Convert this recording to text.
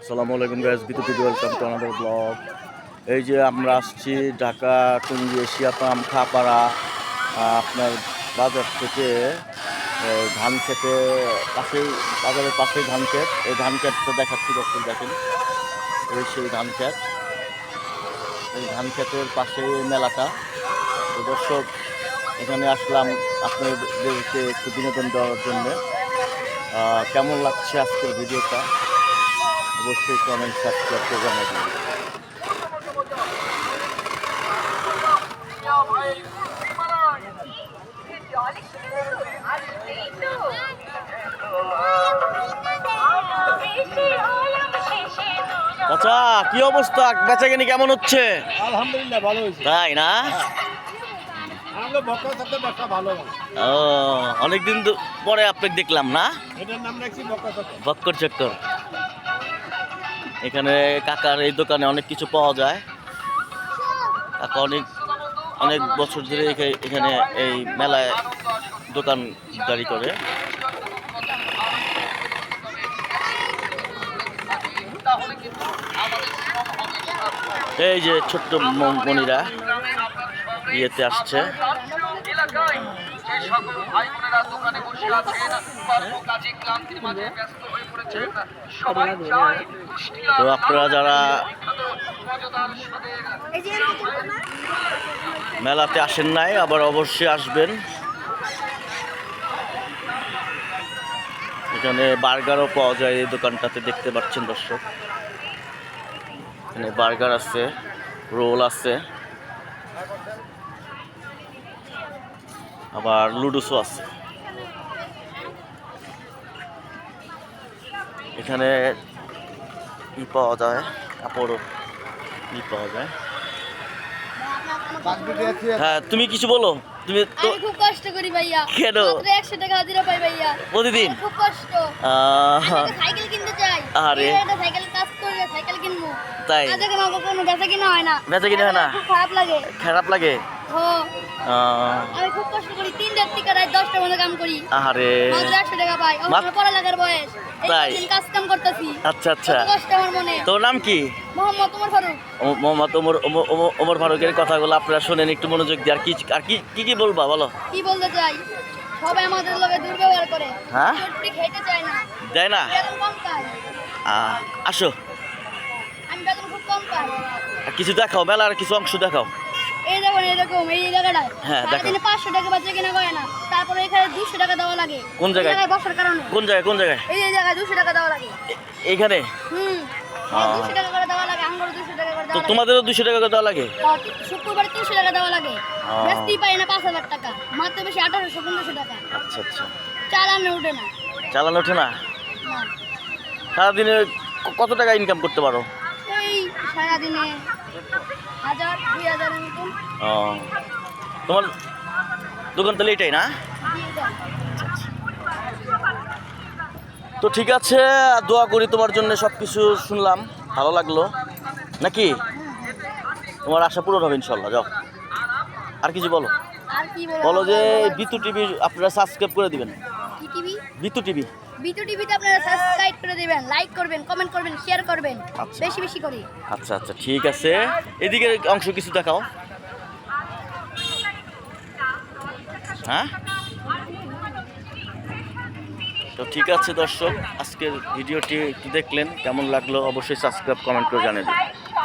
আসসালামু আলাইকুম গাইস, বিতুটি ওয়েলকাম টু আনাদার ব্লগ। এই যে আমরা আসছি ঢাকা টঙ্গী এশিয়া পাম্প খাপাড়া আপনার বাজার থেকে ধান খেতে পাশেই, বাজারের পাশেই ধান ক্ষেত। এই ধান ক্ষেতটা দেখাচ্ছি দর্শক, দেখেন এই সেই ধান ক্ষেত। এই ধান ক্ষেতের পাশেই এই মেলাটা। তো দর্শক, এখানে আসলাম আপনাদেরকে একটু বিনোদন দেওয়ার জন্য। কেমন লাগছে আজকের ভিডিওটা অবশ্যই কমেন্ট সাবস্ক্রাইব করে জানাবেন। আচ্ছা, কি অবস্থা, বেচাকেনি কেমন হচ্ছে? আলহামদুলিল্লাহ ভালো হয়েছে। তাই না? ও, অনেকদিন পরে আপনাকে দেখলাম না? এটার নাম রাখছি বক্কর চক্কর। এখানে কাকার এই দোকানে অনেক কিছু পাওয়া যায়। কাকা অনেক বছর ধরে এখানে এই মেলায় দোকানদারি করে। এই যে ছোট্ট মনিরা ইয়েতে আসছে। তো আপনারা যারা মেলাতে আসেন নাই, আবার অবশ্যই আসবেন। এখানে বার্গারও পাওয়া যায় এই দোকানটাতে, দেখতে পাচ্ছেন দর্শক। এখানে বার্গার আছে, রোল আছে, আবার লুডুসও আছে। এখানে ই পাওয়া যায়, কাপড়ও পাওয়া যায়। হ্যাঁ, তুমি কিছু বলো। তুমি তো খুব কষ্ট করি ভাইয়া। কেন? 100 টাকা হাজিরা পাই ভাইয়া প্রতিদিন। খুব কষ্ট। সাইকেল কিনতে চাই। আরে একটা সাইকেল কাজ করলে সাইকেল কিনবো। তাই? আজ কেন কোনো বেচা কিনা হয় না। বেচা কিনা হয় না? খুব খারাপ লাগে। খারাপ লাগে? আমি খুব কষ্ট করি, 3 রাত থেকে রাত 10টার মধ্যে কাম করি। আরে 100 টাকা পাই। আমার পড়ালেখার বয়স। তাই? এই কাজ কাম করতেছি। আচ্ছা আচ্ছা। কষ্ট আমার মনে। তোর নাম কি? মোহাম্মদ ওমর ফারুক। মোহাম্মদ ওমর ফারুকের কথাগুলো আপনারা শোনেন একটু মনোযোগ দিয়ে। আর কি বলবা বলো? কি বলতে চাই, সবাই আমাদের লগে দুর্ব্যবহার করে। হ্যাঁ, সত্যি খেতে চায় না। দেয় না? বেতন কম পাই। আসো, আমি বেতন খুব কম পাই। কিছু দেখাও, মেলার কিছু অংশ দেখাও। এই দেখুন, এরকম এই জায়গাটায় হ্যাঁ, দেখো। সারাদিনে 500 টাকা বেচা কিনা করে না, তারপরে এখানে 200 টাকা দেওয়া লাগে। কোন জায়গায়? বসার কারণে। কোন জায়গায়? এই জায়গায় 200 টাকা দেওয়া লাগে। এইখানে? 200 টাকা করে দেওয়া লাগে, আঙ্গুর 200 টাকা করে তো দেওয়া লাগে। তোমাদেরও 200 টাকা করে দেওয়া লাগে? শুক্রবার 300 টাকা দেওয়া লাগে। বেচতেই পাই না 5000 টাকা, মাত্র বেশি 1800-1500 টাকা। আচ্ছা আচ্ছা। চালানো উঠে না। চালানো ওঠে না? না। সারাদিনে কত টাকা ইনকাম করতে পারো? এই সারাদিনে 1000-2000 এরকম। তোমার দোকান তাহলে এটাই না? দিয়ে যায়। তো ঠিক আছে, দোয়া করি তোমার জন্য। সব কিছু শুনলাম, ভালো লাগলো নাকি? তোমার আশা পূরণ হবে ইনশাল্লাহ। যাও, আর কিছু বলো। আর কি বলো যে বিতু টিভি আপনারা সাবস্ক্রাইব করে দিবেন। কি টিভি? বিতু টিভি। বিতু টিভিতে আপনারা সাবস্ক্রাইব করে দিবেন, লাইক করবেন, কমেন্ট করবেন, শেয়ার করবেন। আচ্ছা। বেশি বেশি করে। আচ্ছা আচ্ছা, ঠিক আছে। এদিকে অংশ কিছু দেখাও। হ্যাঁ, তো ঠিক আছে দর্শক, আজকের ভিডিওটি একটু দেখলেন, কেমন লাগলো অবশ্যই সাবস্ক্রাইব কমেন্ট করে জানাবেন।